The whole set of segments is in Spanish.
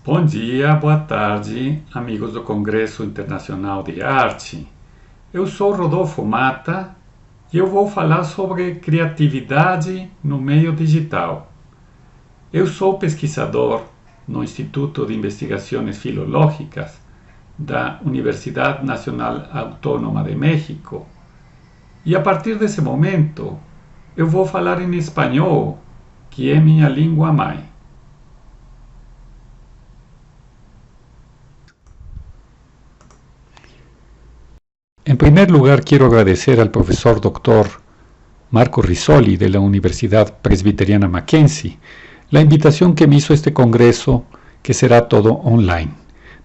Bom dia, boa tarde, amigos do Congresso Internacional de Arte. Eu sou Rodolfo Mata e eu vou falar sobre criatividade no meio digital. Eu sou pesquisador no Instituto de Investigações Filológicas da Universidade Nacional Autônoma de México e a partir desse momento eu vou falar em espanhol, que é minha língua mãe. En primer lugar, quiero agradecer al profesor Dr. Marco Rizzoli de la Universidad Presbiteriana Mackenzie la invitación que me hizo a este congreso, que será todo online.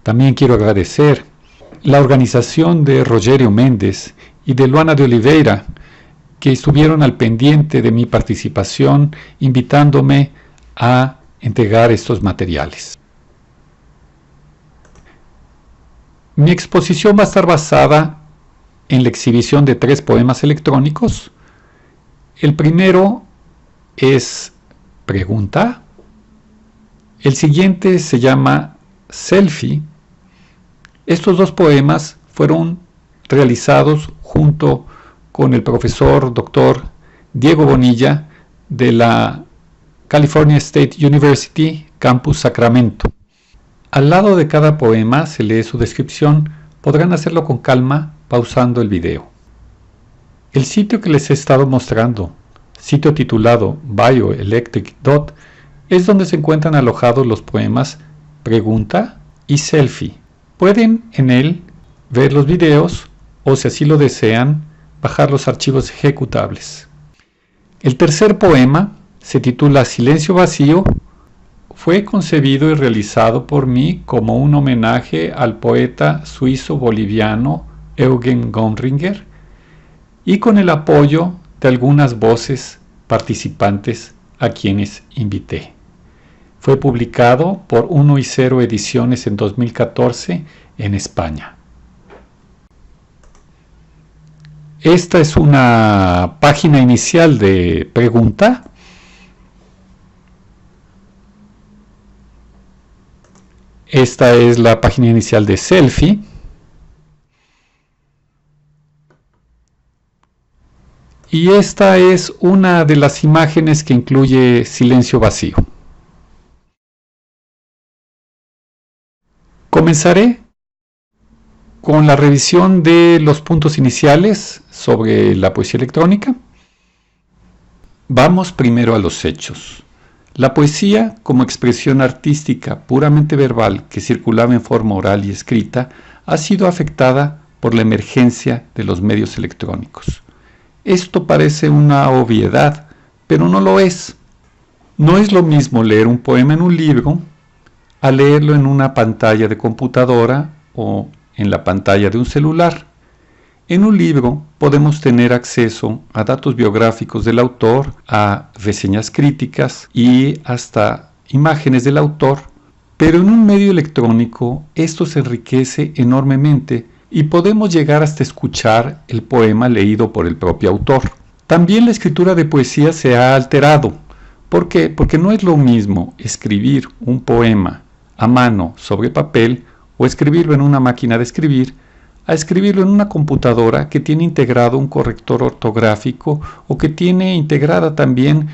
También quiero agradecer la organización de Rogerio Méndez y de Luana de Oliveira, que estuvieron al pendiente de mi participación, invitándome a entregar estos materiales. Mi exposición va a estar basada en la exhibición de 3 poemas electrónicos. El primero es Pregunta. El siguiente se llama Selfie. Estos 2 poemas fueron realizados junto con el profesor Dr. Diego Bonilla de la California State University, Campus Sacramento. Al lado de cada poema se lee su descripción. Podrán hacerlo con calma pausando el video. El sitio que les he estado mostrando, sitio titulado Bioelectric Dot, es donde se encuentran alojados los poemas Pregunta y Selfie. Pueden en él ver los videos o, si así lo desean, bajar los archivos ejecutables. El tercer poema se titula Silencio Vacío. Fue concebido y realizado por mí como un homenaje al poeta suizo-boliviano Eugen Gonringer y con el apoyo de algunas voces participantes a quienes invité. Fue publicado por 1 y 0 Ediciones en 2014 en España. Esta es una página inicial de Pregunta. Esta es la página inicial de Selfie. Y esta es una de las imágenes que incluye Silencio Vacío. Comenzaré con la revisión de los puntos iniciales sobre la poesía electrónica. Vamos primero a los hechos. La poesía, como expresión artística puramente verbal que circulaba en forma oral y escrita, ha sido afectada por la emergencia de los medios electrónicos. Esto parece una obviedad, pero no lo es. No es lo mismo leer un poema en un libro a leerlo en una pantalla de computadora o en la pantalla de un celular. En un libro podemos tener acceso a datos biográficos del autor, a reseñas críticas y hasta imágenes del autor, pero en un medio electrónico esto se enriquece enormemente y podemos llegar hasta escuchar el poema leído por el propio autor. También la escritura de poesía se ha alterado. ¿Por qué? Porque no es lo mismo escribir un poema a mano sobre papel o escribirlo en una máquina de escribir a escribirlo en una computadora que tiene integrado un corrector ortográfico o que tiene integrada también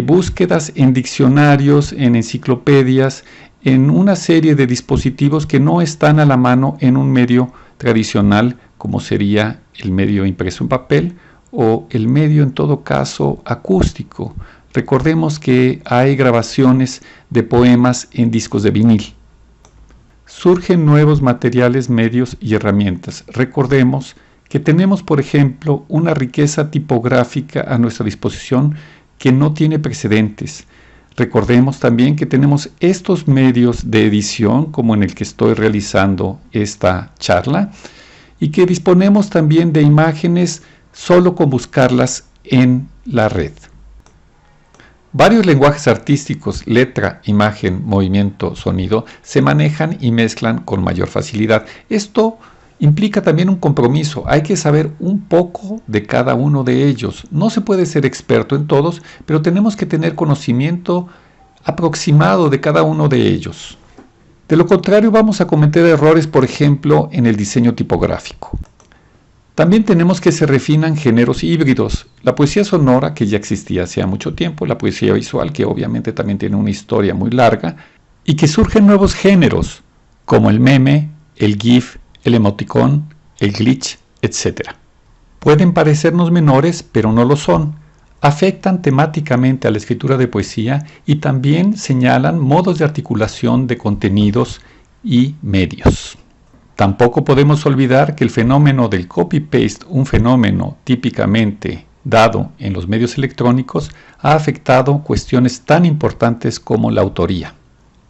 búsquedas en diccionarios, en enciclopedias, en una serie de dispositivos que no están a la mano en un medio tradicional como sería el medio impreso en papel o el medio en todo caso acústico. Recordemos que hay grabaciones de poemas en discos de vinil. Surgen nuevos materiales, medios y herramientas. Recordemos que tenemos, por ejemplo, una riqueza tipográfica a nuestra disposición que no tiene precedentes. Recordemos también que tenemos estos medios de edición, como en el que estoy realizando esta charla, y que disponemos también de imágenes solo con buscarlas en la red. Varios lenguajes artísticos, letra, imagen, movimiento, sonido, se manejan y mezclan con mayor facilidad. Esto implica también un compromiso. Hay que saber un poco de cada uno de ellos. No se puede ser experto en todos, pero tenemos que tener conocimiento aproximado de cada uno de ellos. De lo contrario, vamos a cometer errores, por ejemplo, en el diseño tipográfico. También tenemos que se refinan géneros híbridos. La poesía sonora, que ya existía hacía mucho tiempo, la poesía visual, que obviamente también tiene una historia muy larga, y que surgen nuevos géneros, como el meme, el GIF, el emoticón, el glitch, etc. Pueden parecernos menores, pero no lo son. Afectan temáticamente a la escritura de poesía y también señalan modos de articulación de contenidos y medios. Tampoco podemos olvidar que el fenómeno del copy-paste, un fenómeno típicamente dado en los medios electrónicos, ha afectado cuestiones tan importantes como la autoría.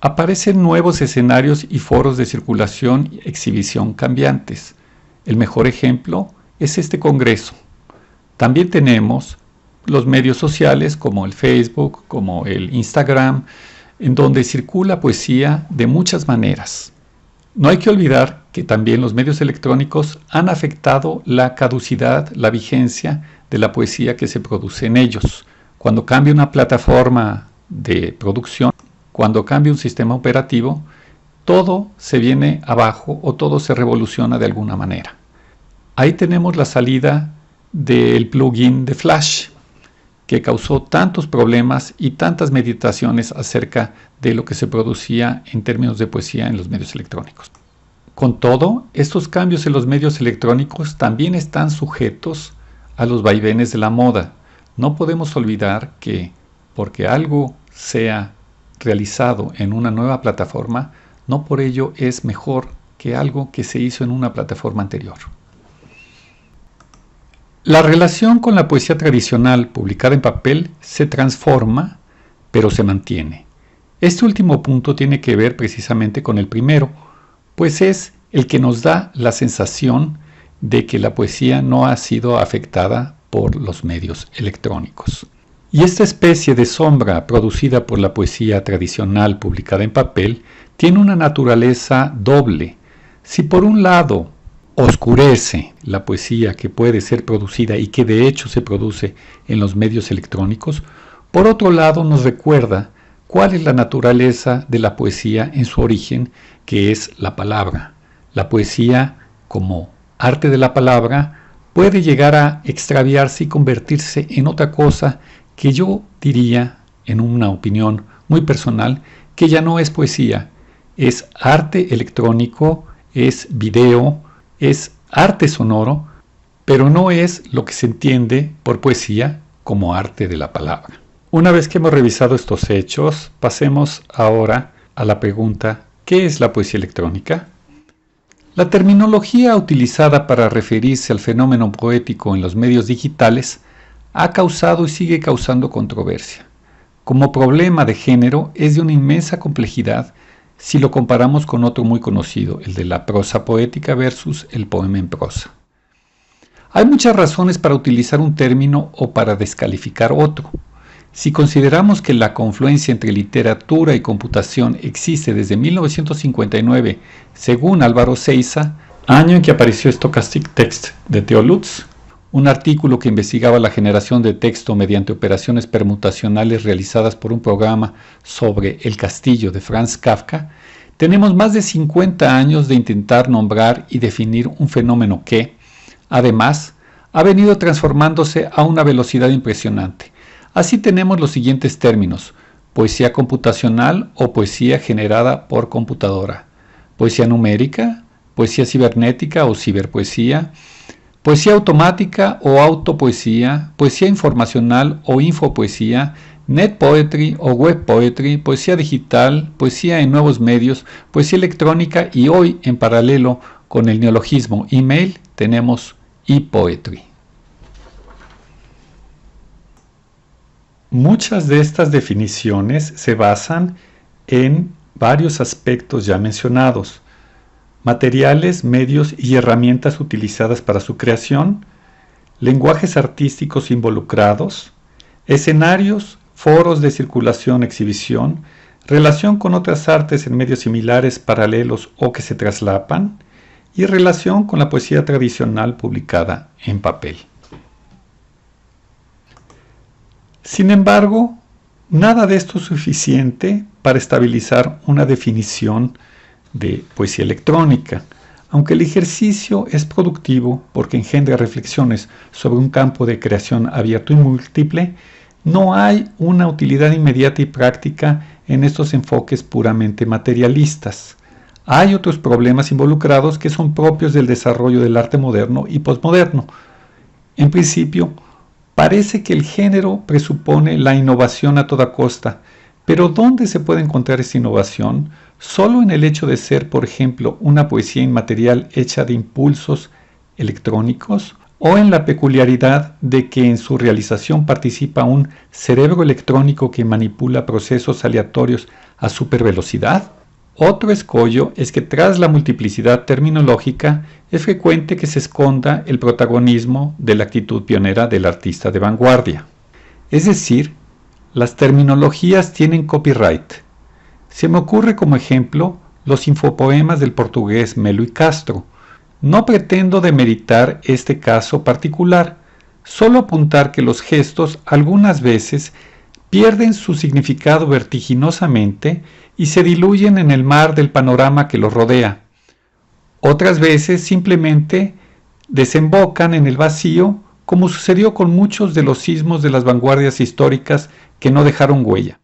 Aparecen nuevos escenarios y foros de circulación y exhibición cambiantes. El mejor ejemplo es este congreso. También tenemos los medios sociales como el Facebook, como el Instagram, en donde circula poesía de muchas maneras. No hay que olvidar que también los medios electrónicos han afectado la caducidad, la vigencia de la poesía que se produce en ellos. Cuando cambia una plataforma de producción, cuando cambia un sistema operativo, todo se viene abajo o todo se revoluciona de alguna manera. Ahí tenemos la salida del plugin de Flash, que causó tantos problemas y tantas meditaciones acerca de lo que se producía en términos de poesía en los medios electrónicos. Con todo, estos cambios en los medios electrónicos también están sujetos a los vaivenes de la moda. No podemos olvidar que porque algo sea realizado en una nueva plataforma, no por ello es mejor que algo que se hizo en una plataforma anterior. La relación con la poesía tradicional publicada en papel se transforma, pero se mantiene. Este último punto tiene que ver precisamente con el primero, pues es el que nos da la sensación de que la poesía no ha sido afectada por los medios electrónicos. Y esta especie de sombra producida por la poesía tradicional publicada en papel tiene una naturaleza doble. Si por un lado oscurece la poesía que puede ser producida y que de hecho se produce en los medios electrónicos, por otro lado nos recuerda cuál es la naturaleza de la poesía en su origen, que es la palabra. La poesía, como arte de la palabra, puede llegar a extraviarse y convertirse en otra cosa que yo diría, en una opinión muy personal, que ya no es poesía, es arte electrónico, es video, es arte sonoro, pero no es lo que se entiende por poesía como arte de la palabra. Una vez que hemos revisado estos hechos, pasemos ahora a la pregunta, ¿qué es la poesía electrónica? La terminología utilizada para referirse al fenómeno poético en los medios digitales ha causado y sigue causando controversia. Como problema de género es de una inmensa complejidad si lo comparamos con otro muy conocido, el de la prosa poética versus el poema en prosa. Hay muchas razones para utilizar un término o para descalificar otro. Si consideramos que la confluencia entre literatura y computación existe desde 1959, según Álvaro Seiza, año en que apareció Stochastic Text de Theo Lutz, un artículo que investigaba la generación de texto mediante operaciones permutacionales realizadas por un programa sobre El castillo de Franz Kafka, tenemos más de 50 años de intentar nombrar y definir un fenómeno que, además, ha venido transformándose a una velocidad impresionante. Así tenemos los siguientes términos: poesía computacional o poesía generada por computadora, poesía numérica, poesía cibernética o ciberpoesía, poesía automática o autopoesía, poesía informacional o infopoesía, net poetry o web poetry, poesía digital, poesía en nuevos medios, poesía electrónica y hoy, en paralelo con el neologismo email, tenemos e-poetry. Muchas de estas definiciones se basan en varios aspectos ya mencionados: materiales, medios y herramientas utilizadas para su creación, lenguajes artísticos involucrados, escenarios, foros de circulación, exhibición, relación con otras artes en medios similares, paralelos o que se traslapan, y relación con la poesía tradicional publicada en papel. Sin embargo, nada de esto es suficiente para estabilizar una definición de poesía electrónica. Aunque el ejercicio es productivo porque engendra reflexiones sobre un campo de creación abierto y múltiple, no hay una utilidad inmediata y práctica en estos enfoques puramente materialistas. Hay otros problemas involucrados que son propios del desarrollo del arte moderno y posmoderno. En principio, parece que el género presupone la innovación a toda costa, pero ¿dónde se puede encontrar esta innovación? ¿Solo en el hecho de ser, por ejemplo, una poesía inmaterial hecha de impulsos electrónicos? ¿O en la peculiaridad de que en su realización participa un cerebro electrónico que manipula procesos aleatorios a supervelocidad? Otro escollo es que tras la multiplicidad terminológica es frecuente que se esconda el protagonismo de la actitud pionera del artista de vanguardia. Es decir, las terminologías tienen copyright. Se me ocurre como ejemplo los infopoemas del portugués Melo y Castro. No pretendo demeritar este caso particular, solo apuntar que los gestos algunas veces pierden su significado vertiginosamente y se diluyen en el mar del panorama que los rodea. Otras veces simplemente desembocan en el vacío, como sucedió con muchos de los sismos de las vanguardias históricas que no dejaron huella.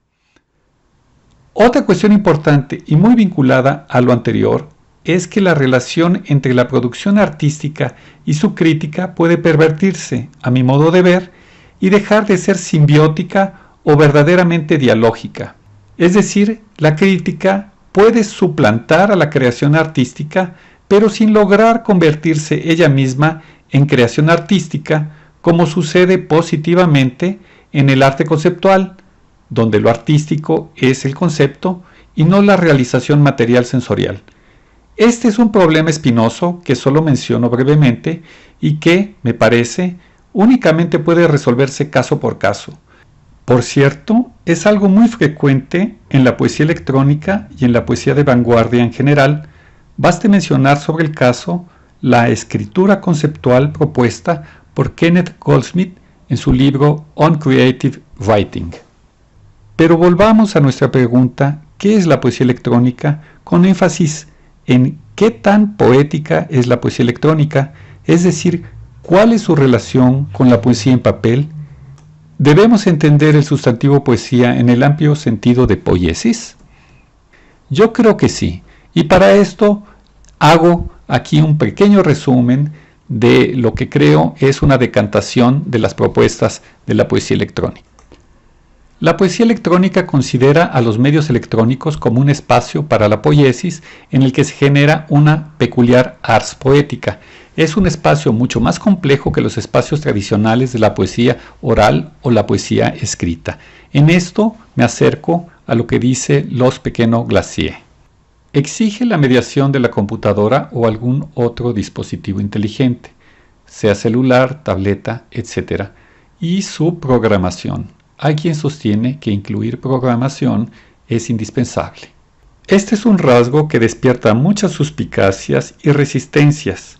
Otra cuestión importante y muy vinculada a lo anterior es que la relación entre la producción artística y su crítica puede pervertirse, a mi modo de ver, y dejar de ser simbiótica o verdaderamente dialógica. Es decir, la crítica puede suplantar a la creación artística, pero sin lograr convertirse ella misma en creación artística, como sucede positivamente en el arte conceptual, donde lo artístico es el concepto y no la realización material sensorial. Este es un problema espinoso que solo menciono brevemente y que, me parece, únicamente puede resolverse caso por caso. Por cierto, es algo muy frecuente en la poesía electrónica y en la poesía de vanguardia en general. Baste mencionar sobre el caso la escritura conceptual propuesta por Kenneth Goldsmith en su libro On Creative Writing. Pero volvamos a nuestra pregunta, ¿qué es la poesía electrónica? Con énfasis en qué tan poética es la poesía electrónica, es decir, ¿cuál es su relación con la poesía en papel? ¿Debemos entender el sustantivo poesía en el amplio sentido de poiesis? Yo creo que sí, y para esto hago aquí un pequeño resumen de lo que creo es una decantación de las propuestas de la poesía electrónica. La poesía electrónica considera a los medios electrónicos como un espacio para la poiesis en el que se genera una peculiar ars poética. Es un espacio mucho más complejo que los espacios tradicionales de la poesía oral o la poesía escrita. En esto me acerco a lo que dice Los Pequeno-Glacier. Exige la mediación de la computadora o algún otro dispositivo inteligente, sea celular, tableta, etc., y su programación. Hay quien sostiene que incluir programación es indispensable. Este es un rasgo que despierta muchas suspicacias y resistencias.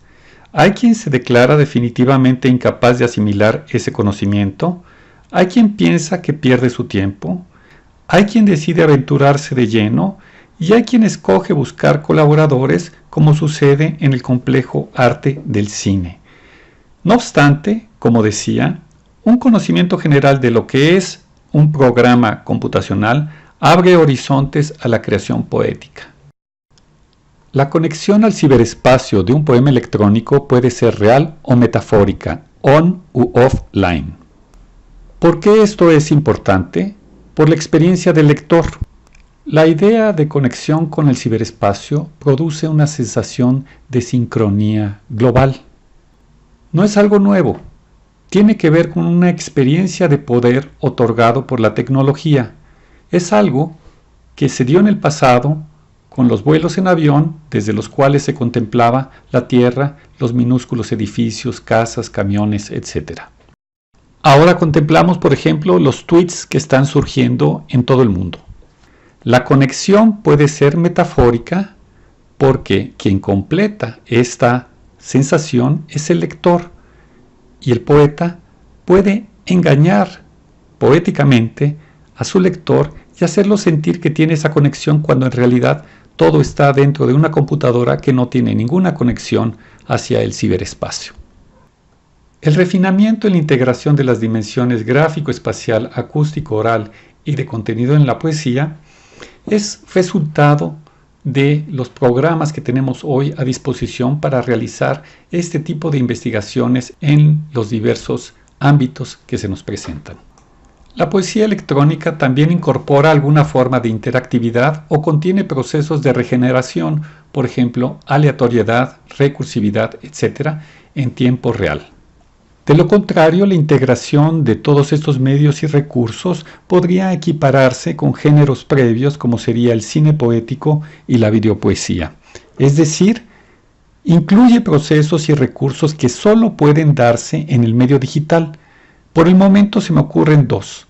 Hay quien se declara definitivamente incapaz de asimilar ese conocimiento, hay quien piensa que pierde su tiempo, hay quien decide aventurarse de lleno y hay quien escoge buscar colaboradores como sucede en el complejo arte del cine. No obstante, como decía, un conocimiento general de lo que es un programa computacional abre horizontes a la creación poética. La conexión al ciberespacio de un poema electrónico puede ser real o metafórica, on u offline. ¿Por qué esto es importante? Por la experiencia del lector. La idea de conexión con el ciberespacio produce una sensación de sincronía global. No es algo nuevo. Tiene que ver con una experiencia de poder otorgado por la tecnología. Es algo que se dio en el pasado con los vuelos en avión, desde los cuales se contemplaba la tierra, los minúsculos edificios, casas, camiones, etc. Ahora contemplamos, por ejemplo, los tweets que están surgiendo en todo el mundo. La conexión puede ser metafórica porque quien completa esta sensación es el lector. Y el poeta puede engañar poéticamente a su lector y hacerlo sentir que tiene esa conexión cuando en realidad todo está dentro de una computadora que no tiene ninguna conexión hacia el ciberespacio. El refinamiento y la integración de las dimensiones gráfico, espacial, acústico, oral y de contenido en la poesía es resultado de los programas que tenemos hoy a disposición para realizar este tipo de investigaciones en los diversos ámbitos que se nos presentan. La poesía electrónica también incorpora alguna forma de interactividad o contiene procesos de regeneración, por ejemplo, aleatoriedad, recursividad, etc., en tiempo real. De lo contrario, la integración de todos estos medios y recursos podría equipararse con géneros previos como sería el cine poético y la videopoesía. Es decir, incluye procesos y recursos que solo pueden darse en el medio digital. Por el momento se me ocurren dos.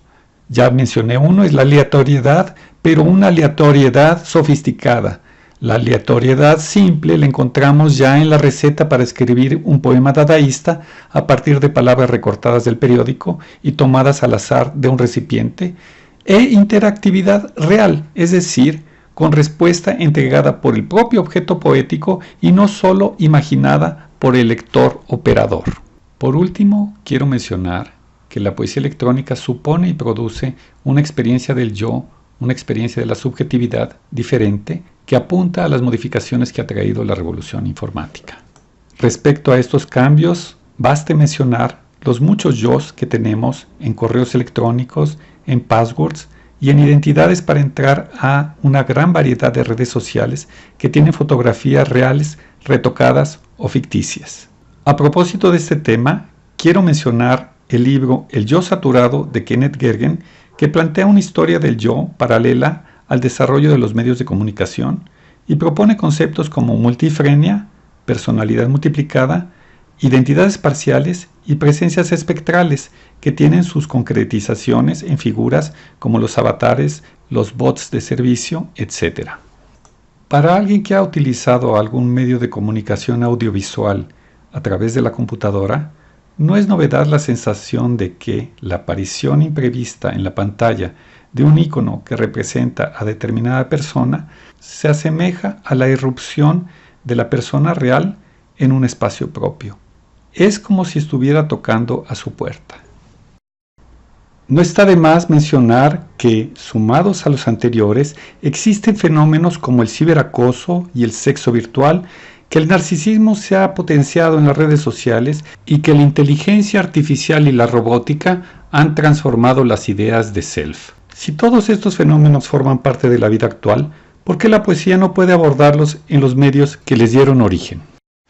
Ya mencioné uno, es la aleatoriedad, pero una aleatoriedad sofisticada. La aleatoriedad simple la encontramos ya en la receta para escribir un poema dadaísta a partir de palabras recortadas del periódico y tomadas al azar de un recipiente, e interactividad real, es decir, con respuesta entregada por el propio objeto poético y no solo imaginada por el lector operador. Por último, quiero mencionar que la poesía electrónica supone y produce una experiencia del yo, una experiencia de la subjetividad diferente que apunta a las modificaciones que ha traído la revolución informática. Respecto a estos cambios, baste mencionar los muchos yos que tenemos en correos electrónicos, en passwords y en identidades para entrar a una gran variedad de redes sociales que tienen fotografías reales, retocadas o ficticias. A propósito de este tema, quiero mencionar el libro El yo saturado de Kenneth Gergen, que plantea una historia del yo paralela al desarrollo de los medios de comunicación y propone conceptos como multifrenia, personalidad multiplicada, identidades parciales y presencias espectrales que tienen sus concretizaciones en figuras como los avatares, los bots de servicio, etc. Para alguien que ha utilizado algún medio de comunicación audiovisual a través de la computadora, no es novedad la sensación de que la aparición imprevista en la pantalla de un icono que representa a determinada persona se asemeja a la irrupción de la persona real en un espacio propio. Es como si estuviera tocando a su puerta. No está de más mencionar que, sumados a los anteriores, existen fenómenos como el ciberacoso y el sexo virtual, que el narcisismo se ha potenciado en las redes sociales y que la inteligencia artificial y la robótica han transformado las ideas de self. Si todos estos fenómenos forman parte de la vida actual, ¿por qué la poesía no puede abordarlos en los medios que les dieron origen?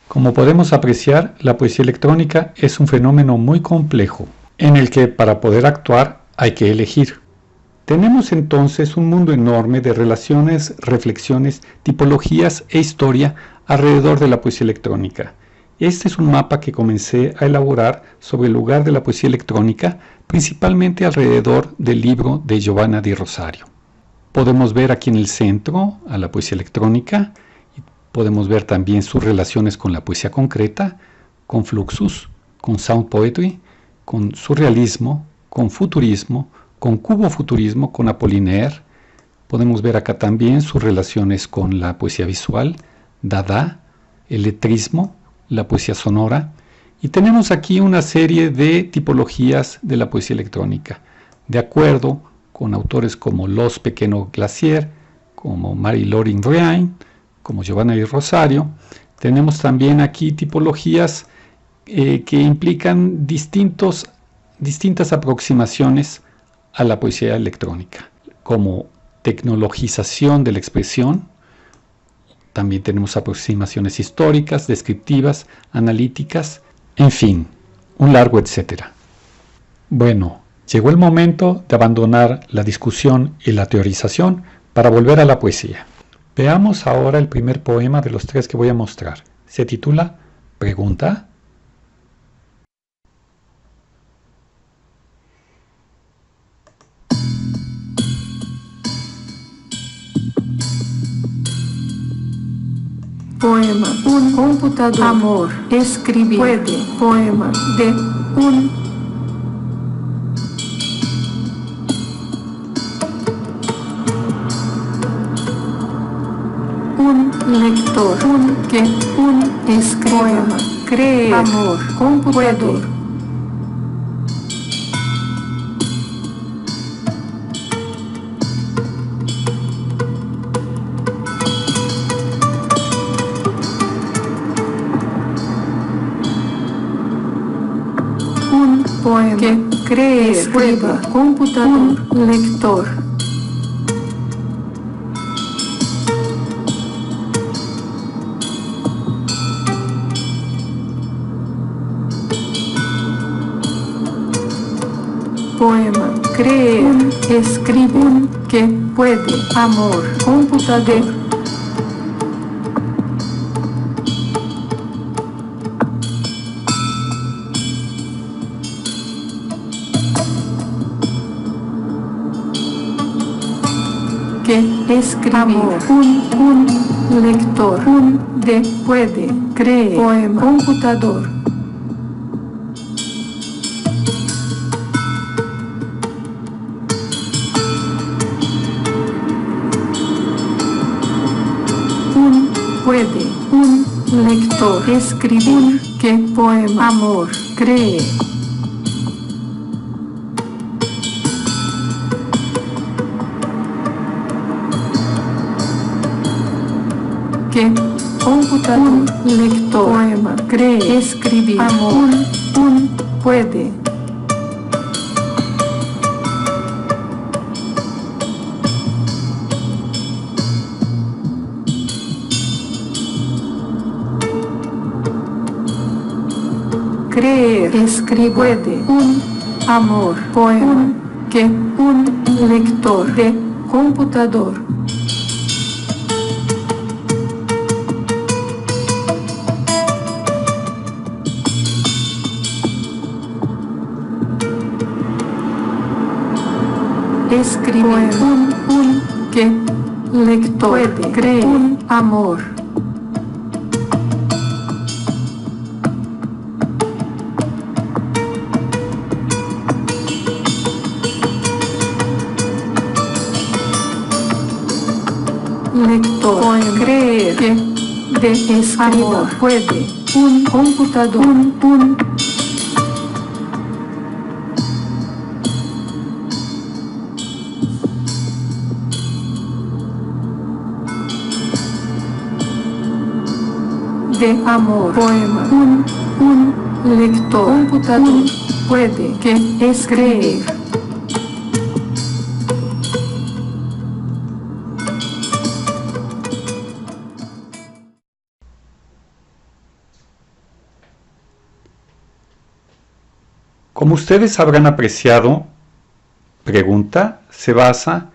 Como podemos apreciar, la poesía electrónica es un fenómeno muy complejo, en el que para poder actuar hay que elegir. Tenemos entonces un mundo enorme de relaciones, reflexiones, tipologías e historia alrededor de la poesía electrónica. Este es un mapa que comencé a elaborar sobre el lugar de la poesía electrónica, principalmente alrededor del libro de Giovanna Di Rosario. Podemos ver aquí en el centro a la poesía electrónica, y podemos ver también sus relaciones con la poesía concreta, con Fluxus, con Sound Poetry, con surrealismo, con futurismo, con cubofuturismo, con Apollinaire. Podemos ver acá también sus relaciones con la poesía visual, Dada, el letrismo, la poesía sonora, y tenemos aquí una serie de tipologías de la poesía electrónica, de acuerdo con autores como Los Pequeno Glacier, como Marie-Laure Vrian, como Giovanna Di Rosario. Tenemos también aquí tipologías que implican distintas aproximaciones a la poesía electrónica, como tecnologización de la expresión. También tenemos aproximaciones históricas, descriptivas, analíticas, en fin, un largo etcétera. Bueno, llegó el momento de abandonar la discusión y la teorización para volver a la poesía. Veamos ahora el primer poema de los tres que voy a mostrar. Se titula ¿Pregunta? Poema, un computador, amor, escribir, puede, poema, de, un lector, un escriba, creer, amor, computador. Un poema que cree, escriba, computador, lector. Poema, cree, escribe, que puede, amor, computador. Que escribir, un lector, de puede, cree, poema, computador. Puede, un lector, escribir, que poema, amor, cree. Que computador, lector, poema, cree, escribir, amor, un puede. Creer, escribe, puede, un amor, poema, que un lector de computador. Escribe, un que lector puede, cree, un amor. Lector, creer, que de escribir, puede, un computador, un de amor, poema, un lector, computador, puede, que escribir. Como ustedes habrán apreciado, pregunta se basa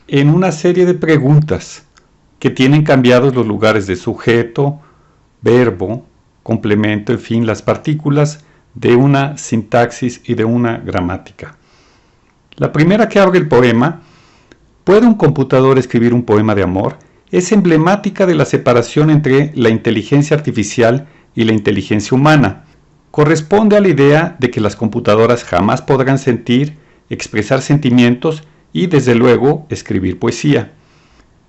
en una serie de preguntas que tienen cambiados los lugares de sujeto, verbo, complemento, en fin, las partículas de una sintaxis y de una gramática. La primera que abre el poema, ¿puede un computador escribir un poema de amor?, es emblemática de la separación entre la inteligencia artificial y la inteligencia humana. Corresponde a la idea de que las computadoras jamás podrán sentir, expresar sentimientos y, desde luego, escribir poesía.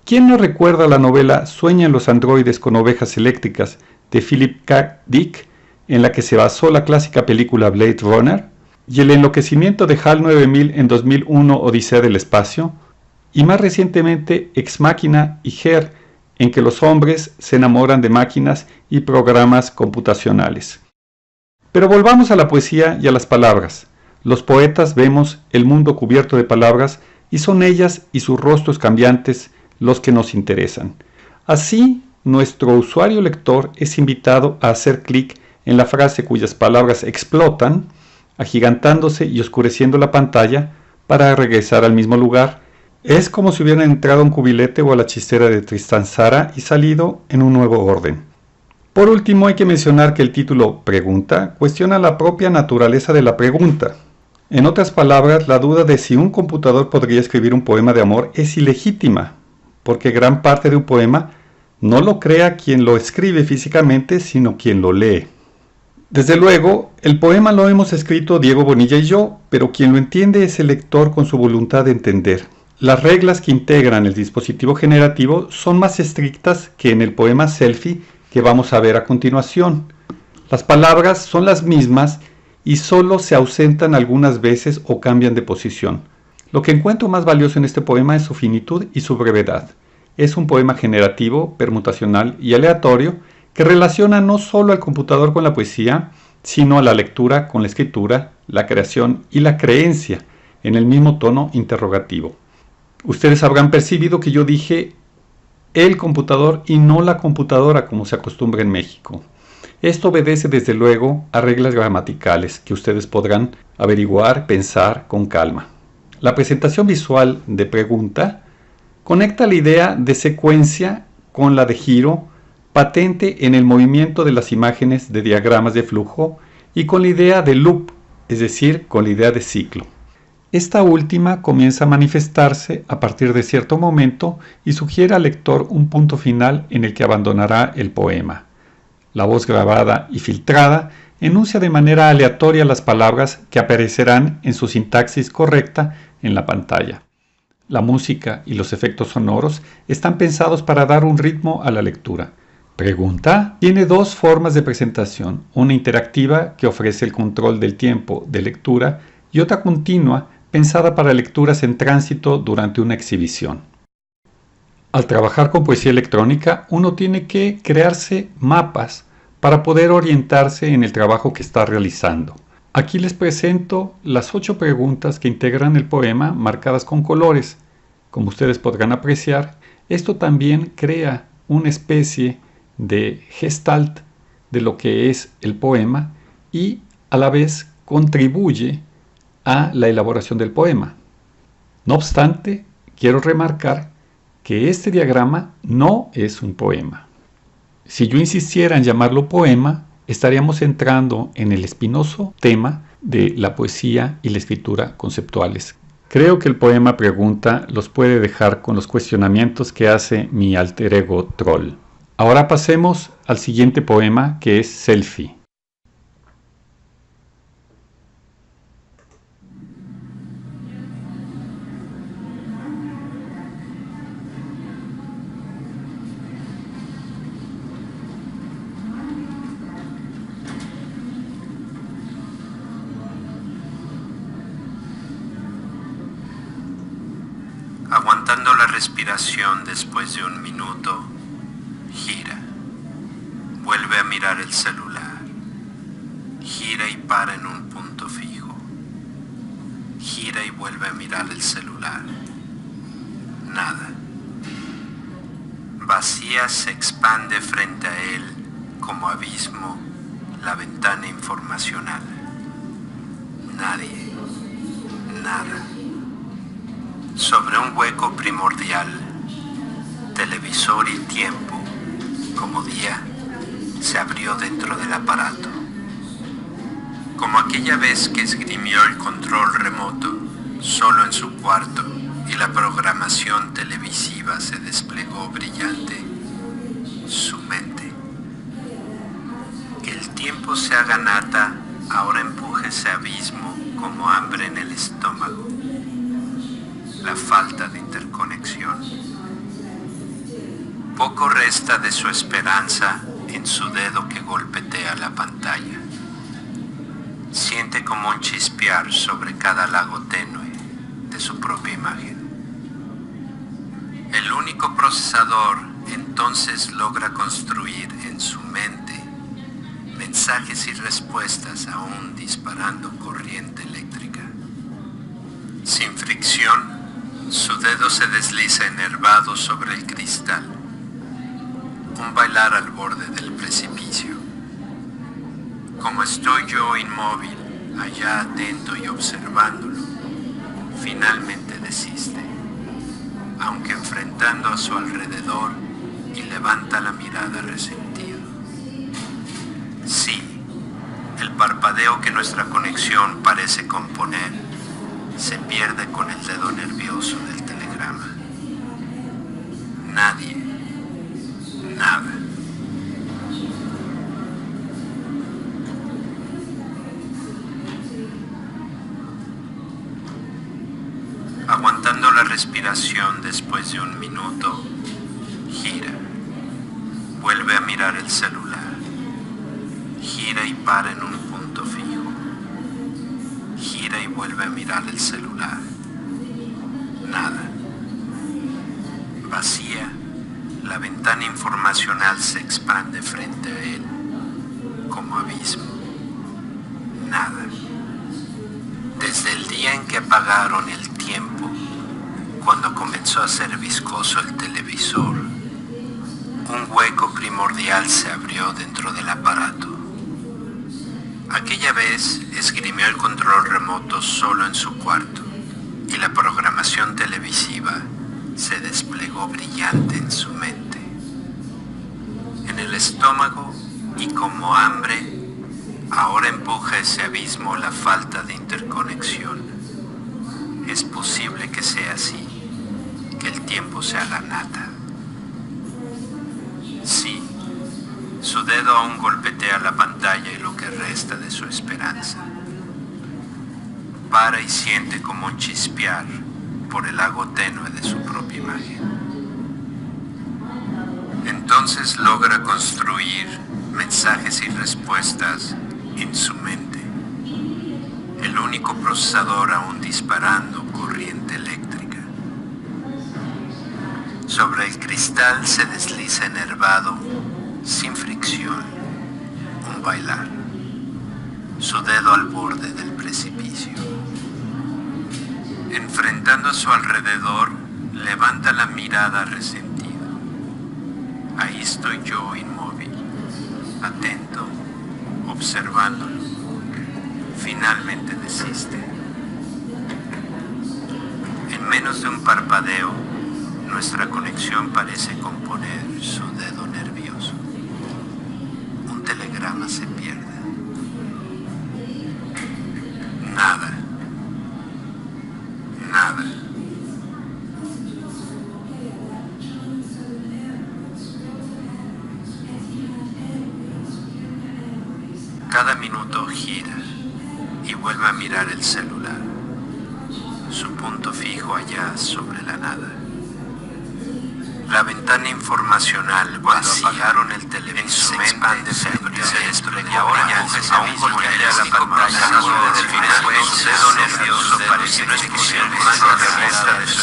¿Quién no recuerda la novela Sueñan los androides con ovejas eléctricas de Philip K. Dick, en la que se basó la clásica película Blade Runner, y el enloquecimiento de HAL 9000 en 2001 Odisea del Espacio, y más recientemente Ex Machina y Her, en que los hombres se enamoran de máquinas y programas computacionales? Pero volvamos a la poesía y a las palabras. Los poetas vemos el mundo cubierto de palabras y son ellas y sus rostros cambiantes los que nos interesan. Así, nuestro usuario lector es invitado a hacer clic en la frase cuyas palabras explotan, agigantándose y oscureciendo la pantalla para regresar al mismo lugar. Es como si hubieran entrado a un cubilete o a la chistera de Tristán Tzara y salido en un nuevo orden. Por último, hay que mencionar que el título Pregunta cuestiona la propia naturaleza de la pregunta. En otras palabras, la duda de si un computador podría escribir un poema de amor es ilegítima, porque gran parte de un poema no lo crea quien lo escribe físicamente, sino quien lo lee. Desde luego, el poema lo hemos escrito Diego Bonilla y yo, pero quien lo entiende es el lector con su voluntad de entender. Las reglas que integran el dispositivo generativo son más estrictas que en el poema Selfie que vamos a ver a continuación. Las palabras son las mismas y solo se ausentan algunas veces o cambian de posición. Lo que encuentro más valioso en este poema es su finitud y su brevedad. Es un poema generativo, permutacional y aleatorio que relaciona no solo al computador con la poesía, sino a la lectura con la escritura, la creación y la creencia, en el mismo tono interrogativo. Ustedes habrán percibido que yo dije el computador y no la computadora como se acostumbra en México. Esto obedece desde luego a reglas gramaticales que ustedes podrán averiguar, pensar con calma. La presentación visual de pregunta conecta la idea de secuencia con la de giro, patente en el movimiento de las imágenes de diagramas de flujo y con la idea de loop, es decir, con la idea de ciclo. Esta última comienza a manifestarse a partir de cierto momento y sugiere al lector un punto final en el que abandonará el poema. La voz grabada y filtrada enuncia de manera aleatoria las palabras que aparecerán en su sintaxis correcta en la pantalla. La música y los efectos sonoros están pensados para dar un ritmo a la lectura. Pregunta tiene dos formas de presentación, una interactiva que ofrece el control del tiempo de lectura y otra continua pensada para lecturas en tránsito durante una exhibición. Al trabajar con poesía electrónica, uno tiene que crearse mapas para poder orientarse en el trabajo que está realizando. Aquí les presento las 8 preguntas que integran el poema marcadas con colores. Como ustedes podrán apreciar, esto también crea una especie de gestalt de lo que es el poema y a la vez contribuye a la elaboración del poema. No obstante, quiero remarcar que este diagrama no es un poema. Si yo insistiera en llamarlo poema, estaríamos entrando en el espinoso tema de la poesía y la escritura conceptuales. Creo que el poema pregunta los puede dejar con los cuestionamientos que hace mi alter ego troll. Ahora pasemos al siguiente poema, que es Selfie. Aguantando la respiración después de un minuto, gira. Vuelve a mirar el celular. Gira y para en un punto fijo. Gira y vuelve a mirar el celular. Nada. Vacía se expande frente a él como abismo la ventana informacional. Nadie. Nada. Sobre un hueco primordial, televisor y tiempo, como día, se abrió dentro del aparato. Como aquella vez que esgrimió el control remoto, solo en su cuarto, y la programación televisiva se desplegó brillante, su mente. Que el tiempo se haga nata, ahora empuje ese abismo como hambre en el estómago. La falta de interconexión. Poco resta de su esperanza en su dedo que golpetea la pantalla. Siente como un chispear sobre cada lago tenue de su propia imagen. El único procesador entonces logra construir en su mente mensajes y respuestas aún disparando corriente eléctrica. Sin fricción, su dedo se desliza enervado sobre el cristal, un bailar al borde del precipicio. Como estoy yo inmóvil, allá atento y observándolo, finalmente desiste, aunque enfrentando a su alrededor y levanta la mirada resentido. Sí, el parpadeo que nuestra conexión parece componer se pierde con el dedo nervioso del telegrama. Nadie, nada. Aguantando la respiración después de un minuto, gira. Vuelve a mirar el celular. Gira y para en un punto fijo. Gira y vuelve a mirar el celular. Nada. Vacía, la ventana informacional se expande frente a él, como abismo. Nada. Desde el día en que apagaron el tiempo, cuando comenzó a ser viscoso el televisor, un hueco primordial se abrió dentro del aparato. Aquella vez esgrimió el control remoto solo en su cuarto y la programación televisiva se desplegó brillante en su mente. En el estómago y como hambre, ahora empuja ese abismo la falta de interconexión. Es posible que sea así, que el tiempo sea la nata. Sí, su dedo aún golpetea la pantalla y lo que resta de su esperanza. Para y siente como un chispear por el lago tenue de su propia imagen. Entonces logra construir mensajes y respuestas en su mente. El único procesador aún disparando corriente eléctrica. Sobre el cristal se desliza enervado, sin fricción, un bailar. Su dedo al borde del precipicio. Enfrentando a su alrededor, levanta la mirada resentida. Ahí estoy yo inmóvil, atento, observándolo. Finalmente desiste. En menos de un parpadeo, nuestra conexión parece componer su dedo nervioso. Un telegrama se pierde. Nada. Nada. Cada minuto gira y vuelve a mirar el celular, su punto fijo allá sobre la nada. La ventana informacional, cuando apagaron el televisor, se expande frente a esto y ahora ya aún golpea la pantalla del final. Su dedo nervioso parece que no es posible que resta de su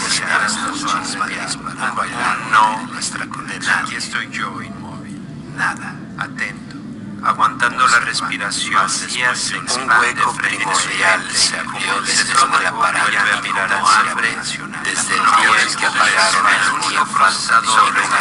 esperanza. Un bailar, no nuestra condena. Aquí estoy yo inmóvil, nada, atento, aguantando la respiración. Un hueco primordial se abrió dentro de la paralla a mirar hacia frente. Desde el día en que apagaron el único procesador sobre la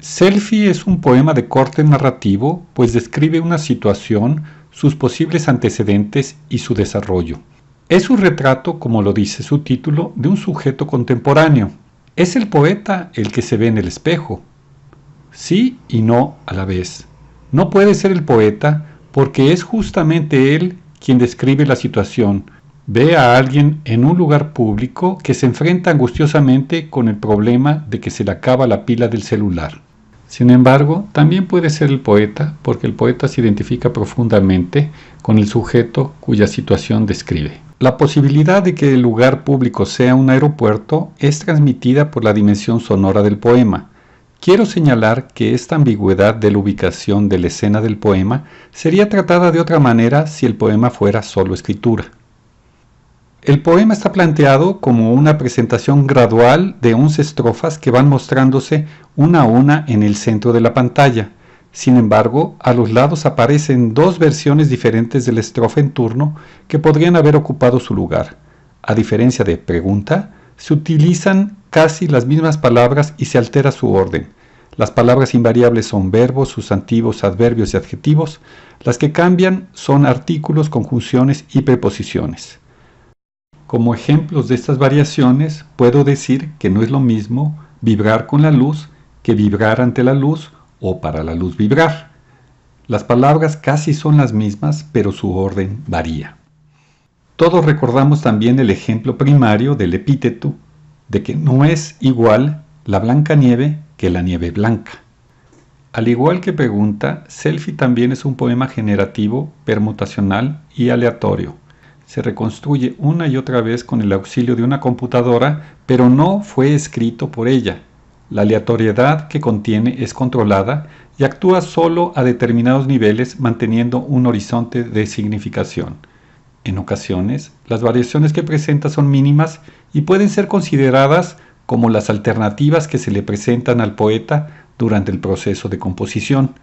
Selfie es un poema de corte narrativo, pues describe una situación, sus posibles antecedentes y su desarrollo. Es un retrato, como lo dice su título, de un sujeto contemporáneo. ¿Es el poeta el que se ve en el espejo? Sí y no a la vez. No puede ser el poeta porque es justamente él quien describe la situación. Ve a alguien en un lugar público que se enfrenta angustiosamente con el problema de que se le acaba la pila del celular. Sin embargo, también puede ser el poeta porque el poeta se identifica profundamente con el sujeto cuya situación describe. La posibilidad de que el lugar público sea un aeropuerto es transmitida por la dimensión sonora del poema. Quiero señalar que esta ambigüedad de la ubicación de la escena del poema sería tratada de otra manera si el poema fuera solo escritura. El poema está planteado como una presentación gradual de 11 estrofas que van mostrándose una a una en el centro de la pantalla. Sin embargo, a los lados aparecen dos versiones diferentes de la estrofa en turno que podrían haber ocupado su lugar. A diferencia de pregunta, se utilizan casi las mismas palabras y se altera su orden. Las palabras invariables son verbos, sustantivos, adverbios y adjetivos. Las que cambian son artículos, conjunciones y preposiciones. Como ejemplos de estas variaciones, puedo decir que no es lo mismo vibrar con la luz que vibrar ante la luz o para la luz vibrar. Las palabras casi son las mismas, pero su orden varía. Todos recordamos también el ejemplo primario del epíteto de que no es igual la blanca nieve que la nieve blanca. Al igual que pregunta, Selfie también es un poema generativo, permutacional y aleatorio. Se reconstruye una y otra vez con el auxilio de una computadora, pero no fue escrito por ella. La aleatoriedad que contiene es controlada y actúa solo a determinados niveles, manteniendo un horizonte de significación. En ocasiones, las variaciones que presenta son mínimas y pueden ser consideradas como las alternativas que se le presentan al poeta durante el proceso de composición.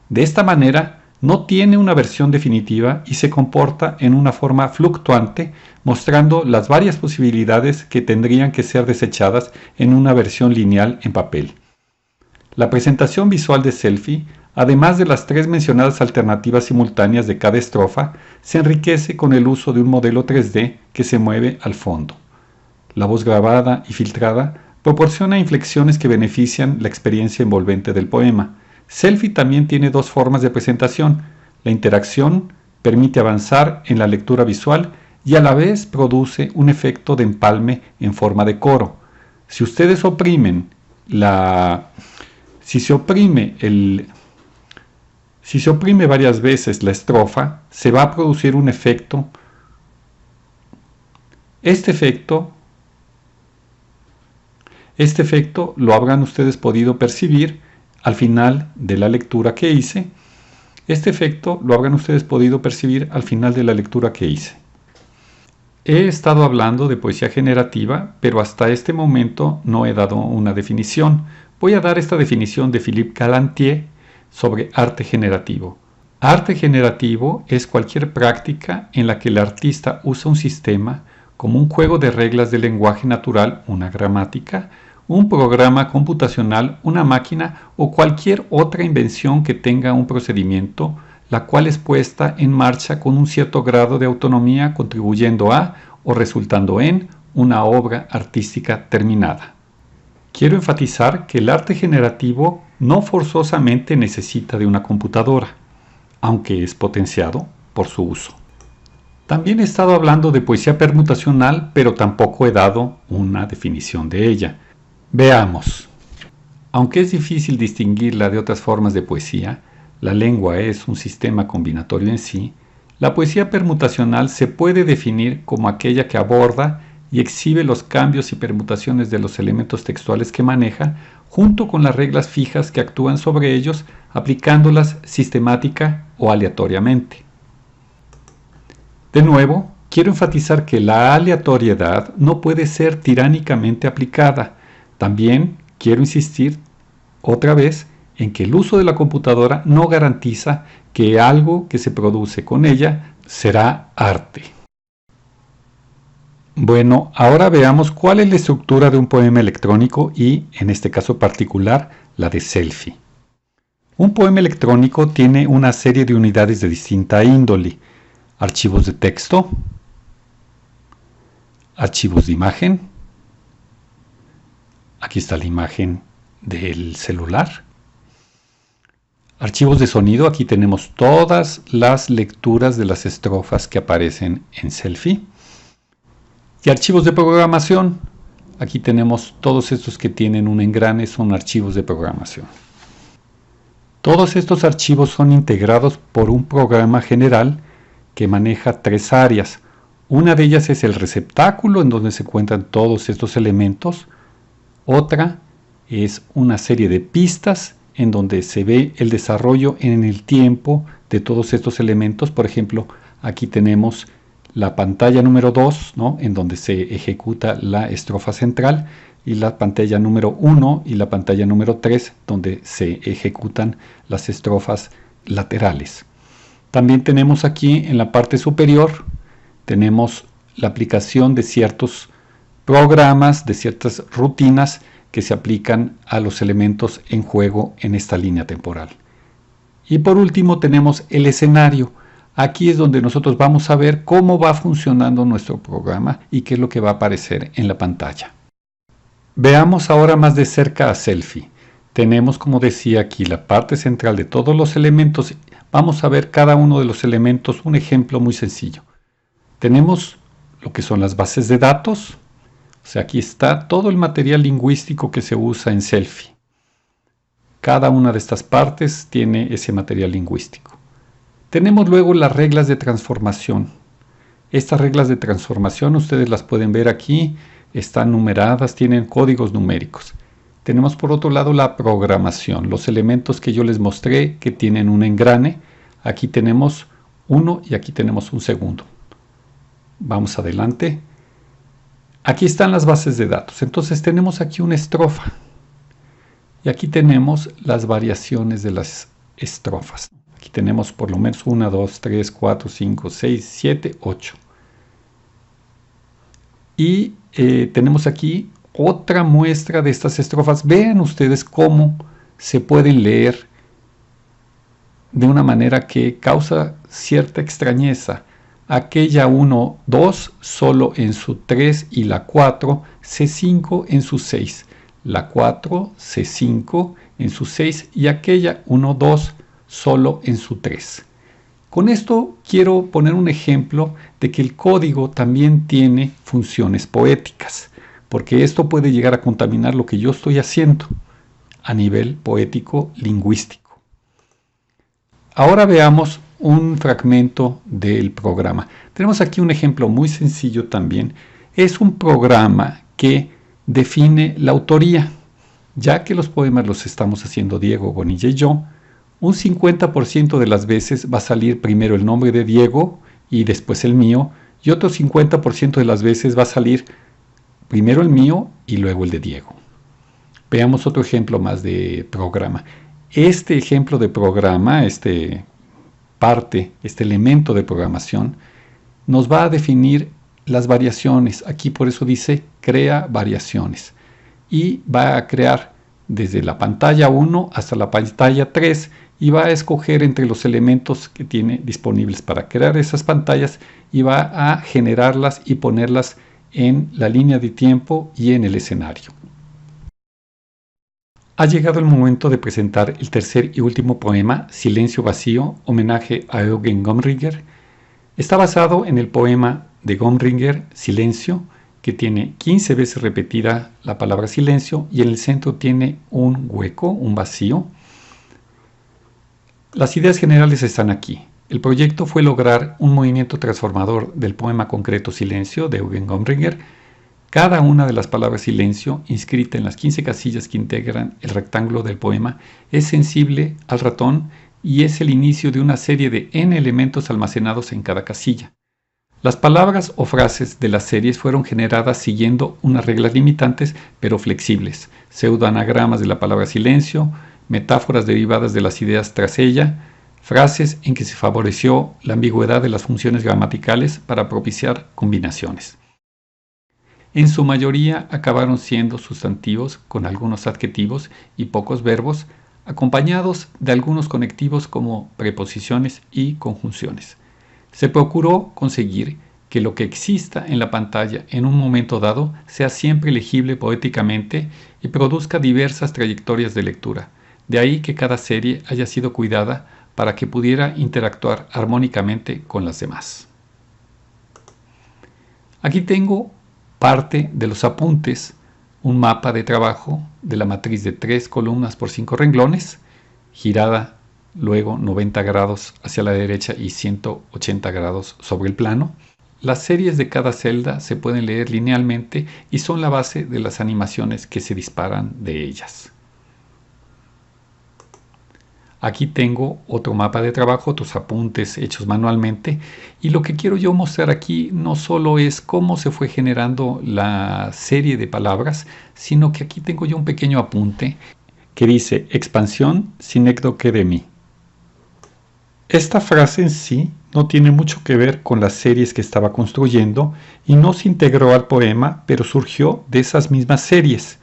De esta manera, no tiene una versión definitiva y se comporta en una forma fluctuante, mostrando las varias posibilidades que tendrían que ser desechadas en una versión lineal en papel. La presentación visual de Selfie, además de las 3 mencionadas alternativas simultáneas de cada estrofa, se enriquece con el uso de un modelo 3D que se mueve al fondo. La voz grabada y filtrada proporciona inflexiones que benefician la experiencia envolvente del poema. Selfie también tiene 2 formas de presentación. La interacción permite avanzar en la lectura visual y a la vez produce un efecto de empalme en forma de coro. Si ustedes oprimen Si se oprime varias veces la estrofa, se va a producir un efecto. Este efecto lo habrán ustedes podido percibir al final de la lectura que hice. He estado hablando de poesía generativa, pero hasta este momento no he dado una definición. Voy a dar esta definición de Philippe Galantier sobre arte generativo. Arte generativo es cualquier práctica en la que el artista usa un sistema como un juego de reglas del lenguaje natural, una gramática, un programa computacional, una máquina o cualquier otra invención que tenga un procedimiento, la cual es puesta en marcha con un cierto grado de autonomía, contribuyendo a o resultando en una obra artística terminada. Quiero enfatizar que el arte generativo no forzosamente necesita de una computadora, aunque es potenciado por su uso. También he estado hablando de poesía permutacional, pero tampoco he dado una definición de ella. Veamos. Aunque es difícil distinguirla de otras formas de poesía, la lengua es un sistema combinatorio en sí, la poesía permutacional se puede definir como aquella que aborda y exhibe los cambios y permutaciones de los elementos textuales que maneja, junto con las reglas fijas que actúan sobre ellos, aplicándolas sistemática o aleatoriamente. De nuevo, quiero enfatizar que la aleatoriedad no puede ser tiránicamente aplicada. También quiero insistir otra vez en que el uso de la computadora no garantiza que algo que se produce con ella será arte. Bueno, ahora veamos cuál es la estructura de un poema electrónico y, en este caso particular, la de Selfie. Un poema electrónico tiene una serie de unidades de distinta índole: archivos de texto, archivos de imagen. Aquí está la imagen del celular. Archivos de sonido, aquí tenemos todas las lecturas de las estrofas que aparecen en Selfie. Y archivos de programación, aquí tenemos todos estos que tienen un engrane, son archivos de programación. Todos estos archivos son integrados por un programa general que maneja 3 áreas. Una de ellas es el receptáculo, en donde se encuentran todos estos elementos. Otra es una serie de pistas en donde se ve el desarrollo en el tiempo de todos estos elementos. Por ejemplo, aquí tenemos la pantalla número 2, ¿no?, en donde se ejecuta la estrofa central, y la pantalla número 1 y la pantalla número 3, donde se ejecutan las estrofas laterales. También tenemos aquí en la parte superior, tenemos la aplicación de ciertos programas, de ciertas rutinas que se aplican a los elementos en juego en esta línea temporal. Y por último tenemos el escenario. Aquí es donde nosotros vamos a ver cómo va funcionando nuestro programa y qué es lo que va a aparecer en la pantalla. Veamos ahora más de cerca a Selfie. Tenemos, como decía aquí, la parte central de todos los elementos. Vamos a ver cada uno de los elementos, un ejemplo muy sencillo. Tenemos lo que son las bases de datos. O sea, aquí está todo el material lingüístico que se usa en Selfie. Cada una de estas partes tiene ese material lingüístico. Tenemos luego las reglas de transformación. Estas reglas de transformación ustedes las pueden ver aquí, están numeradas, tienen códigos numéricos. Tenemos por otro lado la programación, los elementos que yo les mostré que tienen un engrane. Aquí tenemos uno y aquí tenemos un segundo. Vamos adelante. Aquí están las bases de datos. Entonces tenemos aquí una estrofa. Y aquí tenemos las variaciones de las estrofas. Aquí tenemos por lo menos 1, 2, 3, 4, 5, 6, 7, 8. Y tenemos aquí otra muestra de estas estrofas. Vean ustedes cómo se pueden leer de una manera que causa cierta extrañeza. Aquella 1, 2 solo en su 3 y la 4, C5 en su 6. La 4, C5 en su 6 y aquella 1, 2 solo en su 3. Con esto quiero poner un ejemplo de que el código también tiene funciones poéticas, porque esto puede llegar a contaminar lo que yo estoy haciendo a nivel poético lingüístico. Ahora veamos un fragmento del programa. Tenemos aquí un ejemplo muy sencillo también. Es un programa que define la autoría. Ya que los poemas los estamos haciendo Diego Bonilla y yo, un 50% de las veces va a salir primero el nombre de Diego y después el mío, y otro 50% de las veces va a salir primero el mío y luego el de Diego. Veamos otro ejemplo más de programa. Este ejemplo de programa, este elemento de programación, nos va a definir las variaciones. Aquí por eso dice crea variaciones. Y va a crear desde la pantalla 1 hasta la pantalla 3 y va a escoger entre los elementos que tiene disponibles para crear esas pantallas y va a generarlas y ponerlas en la línea de tiempo y en el escenario. Ha llegado el momento de presentar el tercer y último poema, Silencio Vacío, homenaje a Eugen Gomringer. Está basado en el poema de Gomringer, Silencio, que tiene 15 veces repetida la palabra silencio y en el centro tiene un hueco, un vacío. Las ideas generales están aquí. El proyecto fue lograr un movimiento transformador del poema concreto Silencio de Eugen Gomringer. Cada una de las palabras silencio, inscrita en las 15 casillas que integran el rectángulo del poema, es sensible al ratón y es el inicio de una serie de n elementos almacenados en cada casilla. Las palabras o frases de las series fueron generadas siguiendo unas reglas limitantes pero flexibles, pseudoanagramas de la palabra silencio, metáforas derivadas de las ideas tras ella, frases en que se favoreció la ambigüedad de las funciones gramaticales para propiciar combinaciones. En su mayoría acabaron siendo sustantivos con algunos adjetivos y pocos verbos, acompañados de algunos conectivos como preposiciones y conjunciones. Se procuró conseguir que lo que exista en la pantalla en un momento dado sea siempre legible poéticamente y produzca diversas trayectorias de lectura. De ahí que cada serie haya sido cuidada para que pudiera interactuar armónicamente con las demás. Aquí tengo parte de los apuntes, un mapa de trabajo de la matriz de 3 columnas por 5 renglones, girada luego 90 grados hacia la derecha y 180 grados sobre el plano. Las series de cada celda se pueden leer linealmente y son la base de las animaciones que se disparan de ellas. Aquí tengo otro mapa de trabajo, otros apuntes hechos manualmente, y lo que quiero yo mostrar aquí no solo es cómo se fue generando la serie de palabras, sino que aquí tengo yo un pequeño apunte que dice expansión Synecdoche de mí. Esta frase en sí no tiene mucho que ver con las series que estaba construyendo y no se integró al poema, pero surgió de esas mismas series.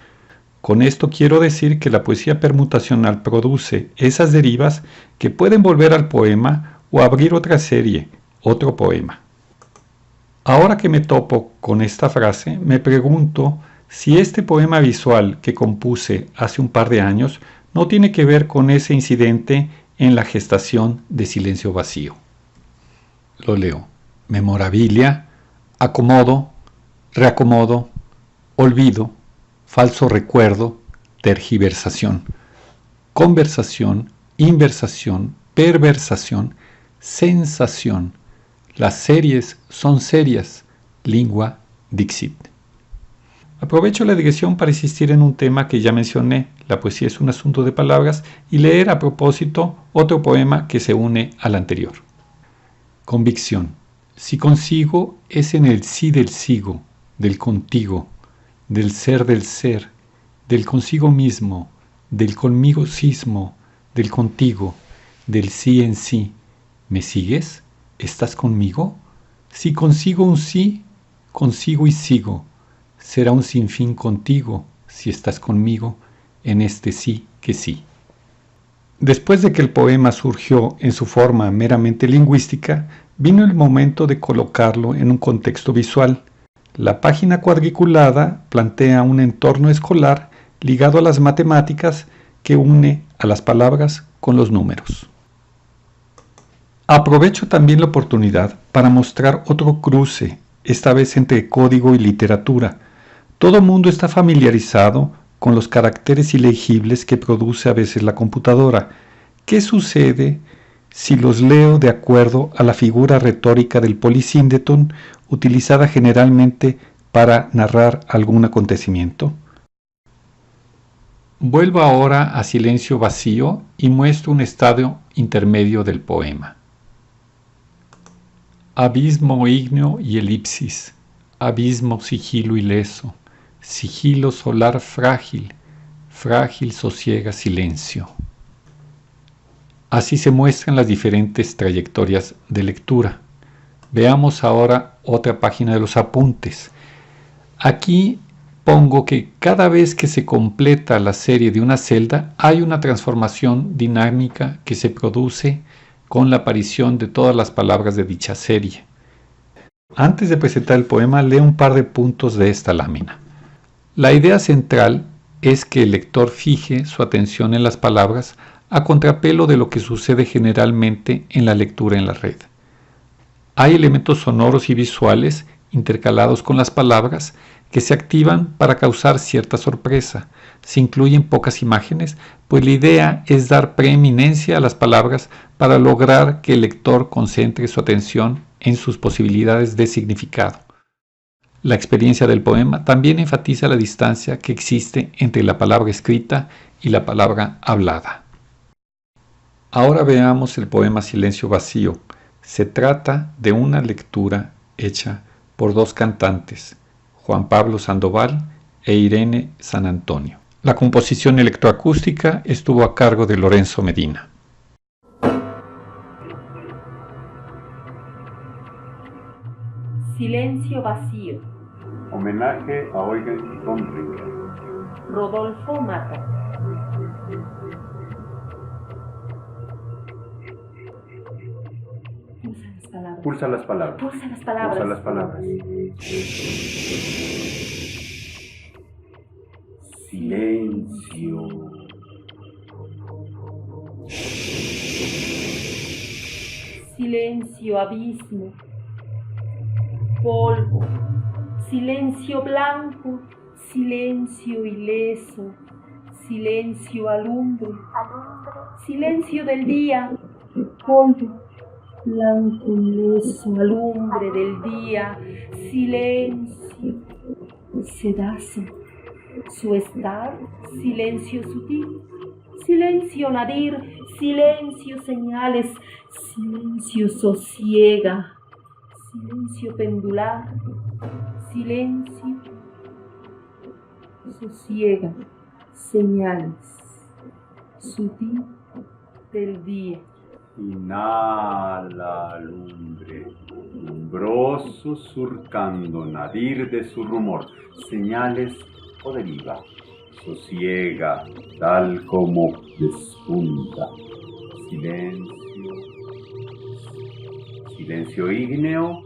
Con esto quiero decir que la poesía permutacional produce esas derivas que pueden volver al poema o abrir otra serie, otro poema. Ahora que me topo con esta frase, me pregunto si este poema visual que compuse hace un par de años no tiene que ver con ese incidente en la gestación de Silencio Vacío. Lo leo. Memorabilia, acomodo, reacomodo, olvido, falso recuerdo, tergiversación. conversación, inversación, perversación, sensación. Las series son serias. Lingua dixit. Aprovecho la digresión para insistir en un tema que ya mencioné. La poesía es un asunto de palabras y leer a propósito otro poema que se une al anterior. Convicción. Si consigo es en el sí del sigo, del contigo, del ser, del consigo mismo, del conmigo sismo, del contigo, del sí en sí. ¿Me sigues? ¿Estás conmigo? Si consigo un sí, consigo y sigo. Será un sinfín contigo, si estás conmigo, en este sí que sí. Después de que el poema surgió en su forma meramente lingüística, vino el momento de colocarlo en un contexto visual. La página cuadriculada plantea un entorno escolar ligado a las matemáticas que une a las palabras con los números. Aprovecho también la oportunidad para mostrar otro cruce, esta vez entre código y literatura. Todo mundo está familiarizado con los caracteres ilegibles que produce a veces la computadora. ¿Qué sucede si los leo de acuerdo a la figura retórica del polysíndeton utilizada generalmente para narrar algún acontecimiento? Vuelvo ahora a silencio vacío y muestro un estado intermedio del poema. Abismo ígneo y elipsis, abismo sigilo ileso, sigilo solar frágil, frágil sosiega silencio. Así se muestran las diferentes trayectorias de lectura. Veamos ahora otra página de los apuntes. Aquí pongo que cada vez que se completa la serie de una celda hay una transformación dinámica que se produce con la aparición de todas las palabras de dicha serie. Antes de presentar el poema, leo un par de puntos de esta lámina. La idea central es que el lector fije su atención en las palabras a contrapelo de lo que sucede generalmente en la lectura en la red. Hay elementos sonoros y visuales intercalados con las palabras que se activan para causar cierta sorpresa. Se incluyen pocas imágenes, pues la idea es dar preeminencia a las palabras para lograr que el lector concentre su atención en sus posibilidades de significado. La experiencia del poema también enfatiza la distancia que existe entre la palabra escrita y la palabra hablada. Ahora veamos el poema Silencio Vacío. Se trata de una lectura hecha por dos cantantes, Juan Pablo Sandoval e Irene San Antonio. La composición electroacústica estuvo a cargo de Lorenzo Medina. Silencio vacío. Homenaje a Eugen Rommel. Rodolfo Mata. Pulsa las palabras. Pulsa las palabras. Pulsa las palabras. Silencio. Silencio abismo. Polvo. Silencio blanco. Silencio ileso. Silencio alumbre. Silencio del día. Polvo. Blanco ileso, alumbre del día, silencio, sedazo, su estar, silencio sutil, silencio nadir, silencio señales, silencio sosiega, silencio pendular, silencio sosiega, señales, sutil del día. Inhala lumbre, umbroso surcando nadir de su rumor, señales o deriva, sosiega, tal como despunta, silencio, silencio ígneo,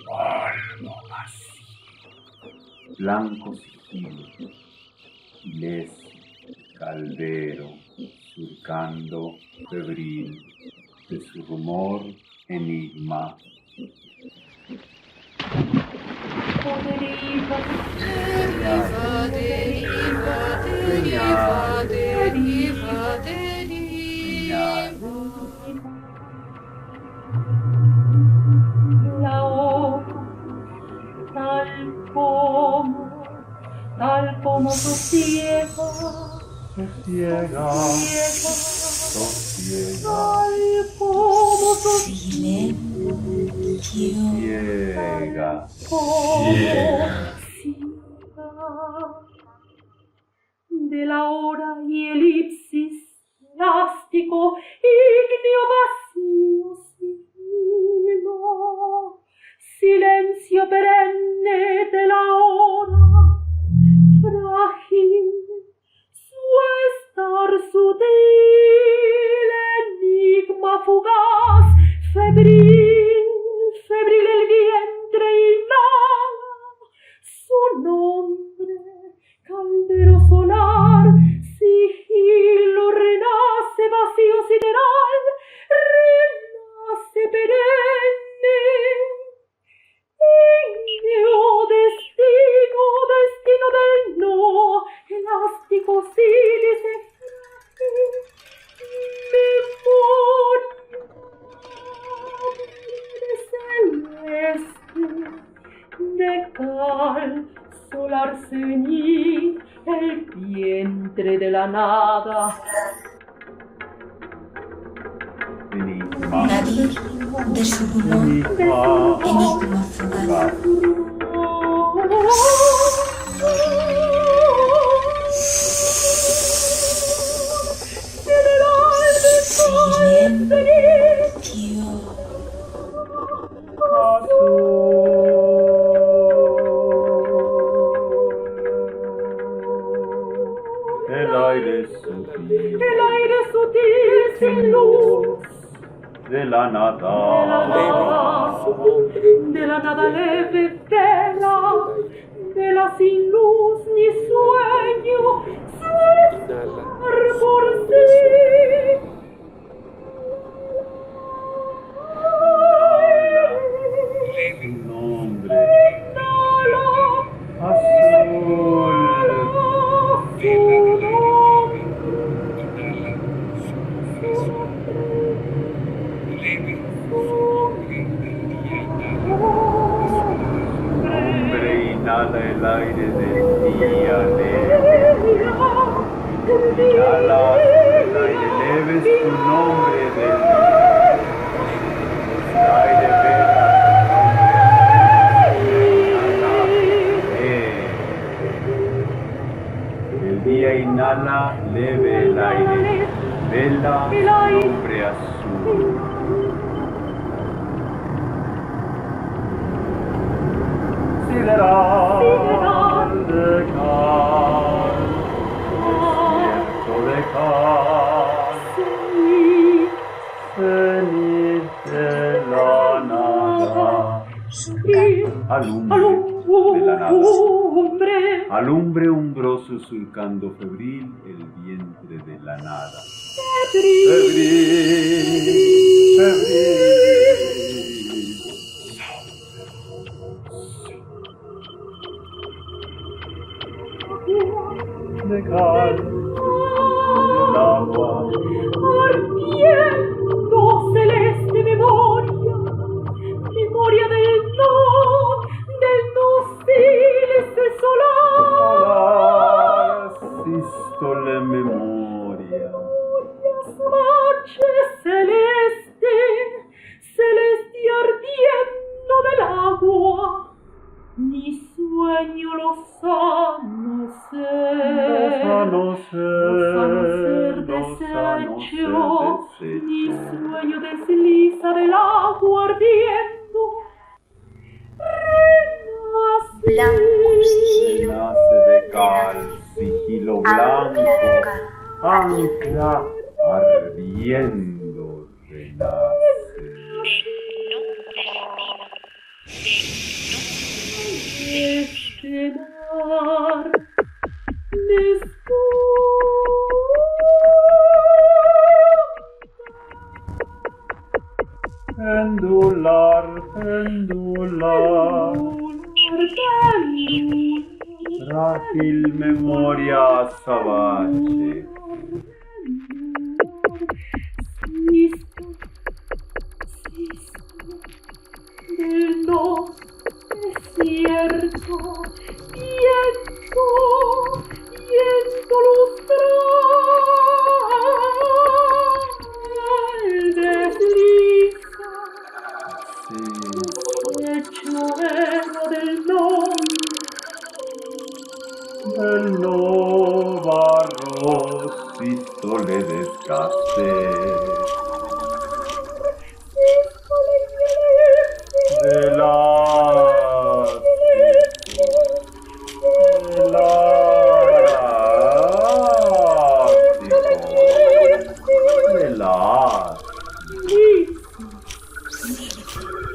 polvo vacío, blanco sigilo, ileso, caldero, surcando, febril, de su rumor, enigma. La hora, tal como sosiega, tal como de la hora y elipsis, elástico, ígneo vacío, sigilo, silencio perenne de la hora, frágil, su estar sutil, enigma fugaz, febril el vientre inhala, su nombre, caldero solar, sigilo, renace vacío sideral, renace perenne, ígneo destino del no, elástico sílice memoria celeste, de cal solar ceñir el vientre de la nada. Nadir de su pulmón, enigma fugaz. Silencio. El aire sutil sin luz de la nada leve vela, vela sin luz ni sueño, su estar por sí. Su nombre azul. Hombre inhala el aire del día leve. Inhala el aire leve es tu nombre del día. El aire vela el día inhala leve el aire. Vela nombre azul. Sideral de cal, desierto de cal, cenit de la nada, alumbre de la nada, alumbre umbroso surcando febril el vientre de la nada. De cal, del agua, ardiendo celeste memoria del no sílice solar, sístole memoria, noche celeste ardiendo del agua, ni sueño lozano ser desecho, ni sueño desliza del agua ardiendo, renace de cal, sigilo blanco, ancla ardiendo, renace. Este mar pendular, pendular, frágil memoria azabache. No, desierto, viento, viento lustral, desliza, hecho eno del no barrosito le desgaste.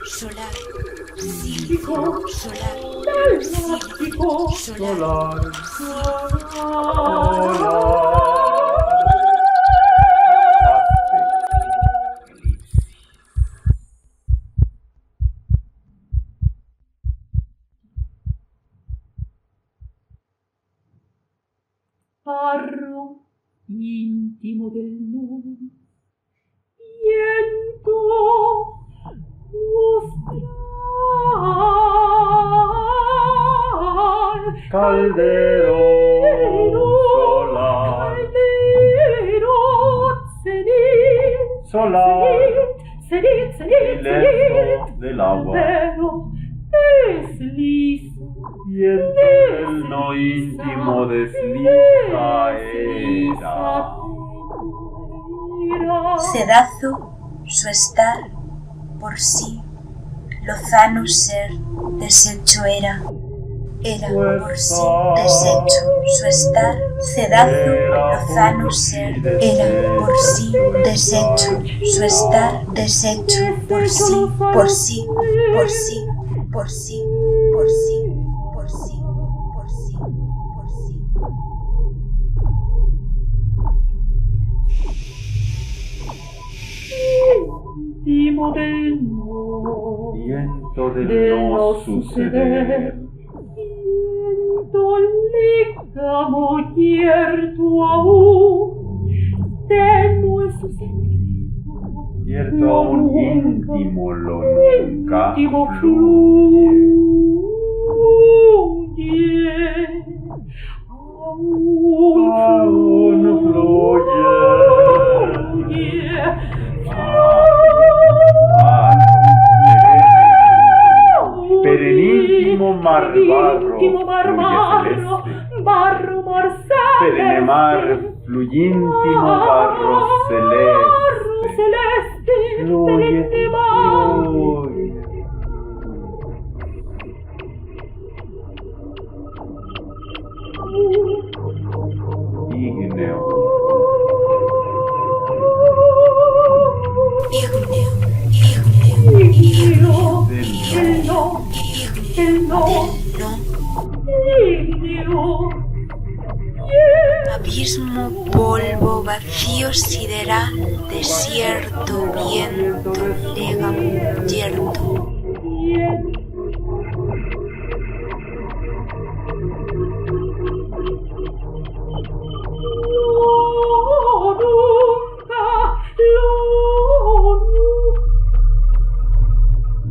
Solar, cíclico, solar, cíclico, solar, Barro íntimo del mundo, viento lustral, Caldero solar, caldero, cenit, solar, cenit, silencio del agua, caldero, desliza, viento del no íntimo desliza era. cedazo, su estar, por sí, lozano ser, deshecho era por sí, deshecho, su estar, cedazo, lozano ser, era por sí, deshecho, su estar, deshecho, por sí, por sí, por sí, por sí, por sí, por sí, por sí, por sí. Íntimo del no, Viento del no suceder, viento lígamo yerto aún, tenue su secreto, cierto aún íntimo lo nunca íntimo fluye. Aún fluye. Perennísimo mar barro, fluye barro mar celeste, perenne mar fluyíntimo barro celeste, fluye, fluye. Ígneo, Abismo, polvo, vacío sideral, desierto, viento, légamo, yerto.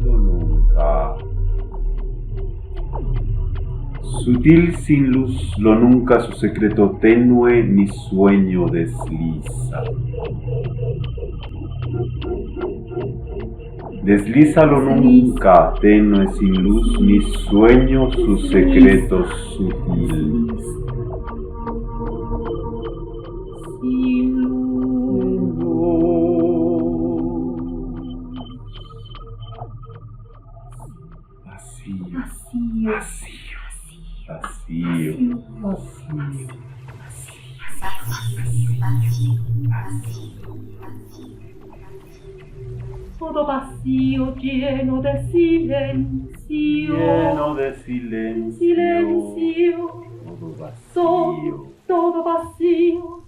lo nunca. Sutil sin luz, lo nunca su secreto tenue ni sueño desliza. Desliza lo nunca, tenue sin luz ni sueño su secreto sutil. Todo vacío, lleno de silencio, Lleno de silencio, silencio, todo vacío. todo vacío.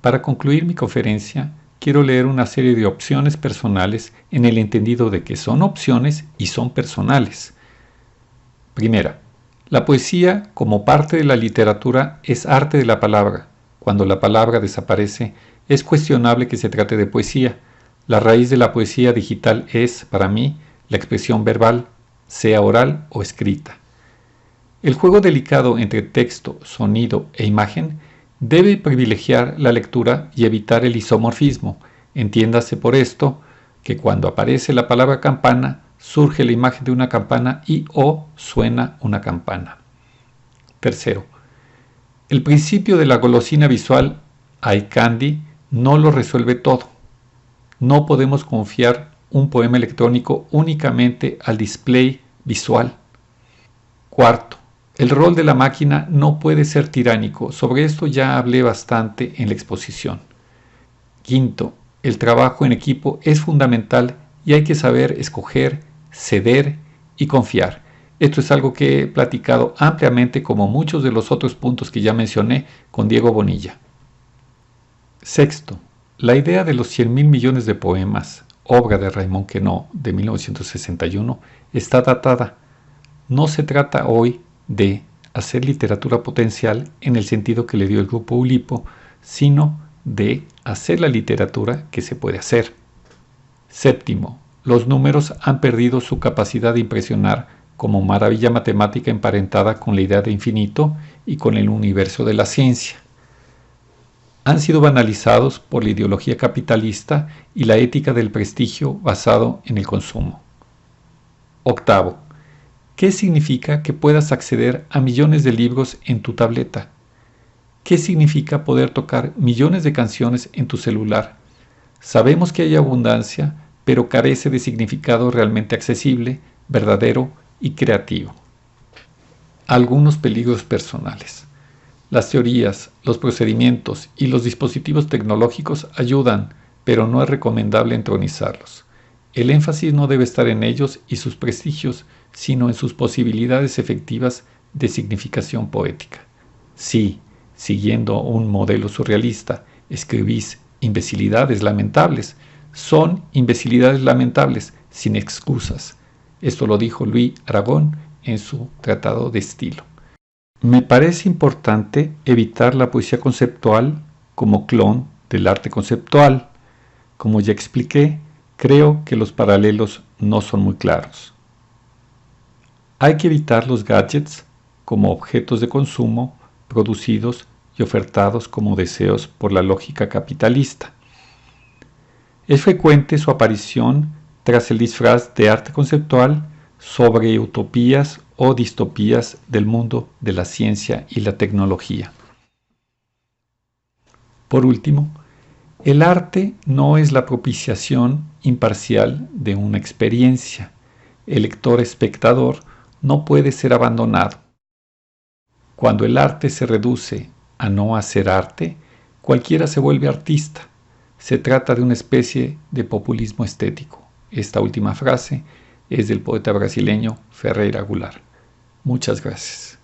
Para concluir mi conferencia, quiero leer una serie de opciones personales en el entendido de que son opciones y son personales. Primera, la poesía, como parte de la literatura, es arte de la palabra. Cuando la palabra desaparece, es cuestionable que se trate de poesía. La raíz de la poesía digital es, para mí, la expresión verbal, sea oral o escrita. El juego delicado entre texto, sonido e imagen debe privilegiar la lectura y evitar el isomorfismo. Entiéndase por esto que cuando aparece la palabra campana, surge la imagen de una campana y o suena una campana. Tercero, el principio de la golosina visual, eye candy, no lo resuelve todo. No podemos confiar un poema electrónico únicamente al display visual. Cuarto, el rol de la máquina no puede ser tiránico. Sobre esto ya hablé bastante en la exposición. Quinto, el trabajo en equipo es fundamental y hay que saber escoger, ceder y confiar. Esto es algo que he platicado ampliamente, como muchos de los otros puntos que ya mencioné con Diego Bonilla. Sexto, la idea de los 100.000 millones de poemas, obra de Raymond Queneau de 1961, está datada. No se trata hoy de hacer literatura potencial en el sentido que le dio el grupo Oulipo, sino de hacer la literatura que se puede hacer. Séptimo, los números han perdido su capacidad de impresionar como maravilla matemática emparentada con la idea de infinito y con el universo de la ciencia. Han sido banalizados por la ideología capitalista y la ética del prestigio basado en el consumo. Octavo, ¿qué significa que puedas acceder a millones de libros en tu tableta? ¿Qué significa poder tocar millones de canciones en tu celular? Sabemos que hay abundancia, pero carece de significado realmente accesible, verdadero y creativo. Algunos peligros personales. Las teorías, los procedimientos y los dispositivos tecnológicos ayudan, pero no es recomendable entronizarlos. El énfasis no debe estar en ellos y sus prestigios, sino en sus posibilidades efectivas de significación poética. Si, siguiendo un modelo surrealista, escribís imbecilidades lamentables, son imbecilidades lamentables, sin excusas. Esto lo dijo Louis Aragon en su Tratado de Estilo. Me parece importante evitar la poesía conceptual como clon del arte conceptual. Como ya expliqué, creo que los paralelos no son muy claros. Hay que evitar los gadgets como objetos de consumo producidos y ofertados como deseos por la lógica capitalista. Es frecuente su aparición tras el disfraz de arte conceptual sobre utopías o distopías del mundo de la ciencia y la tecnología. Por último, el arte no es la propiciación imparcial de una experiencia. El lector-espectador no puede ser abandonado. Cuando el arte se reduce a no hacer arte, cualquiera se vuelve artista. Se trata de una especie de populismo estético. Esta última frase es del poeta brasileño Ferreira Goulart. Muchas gracias.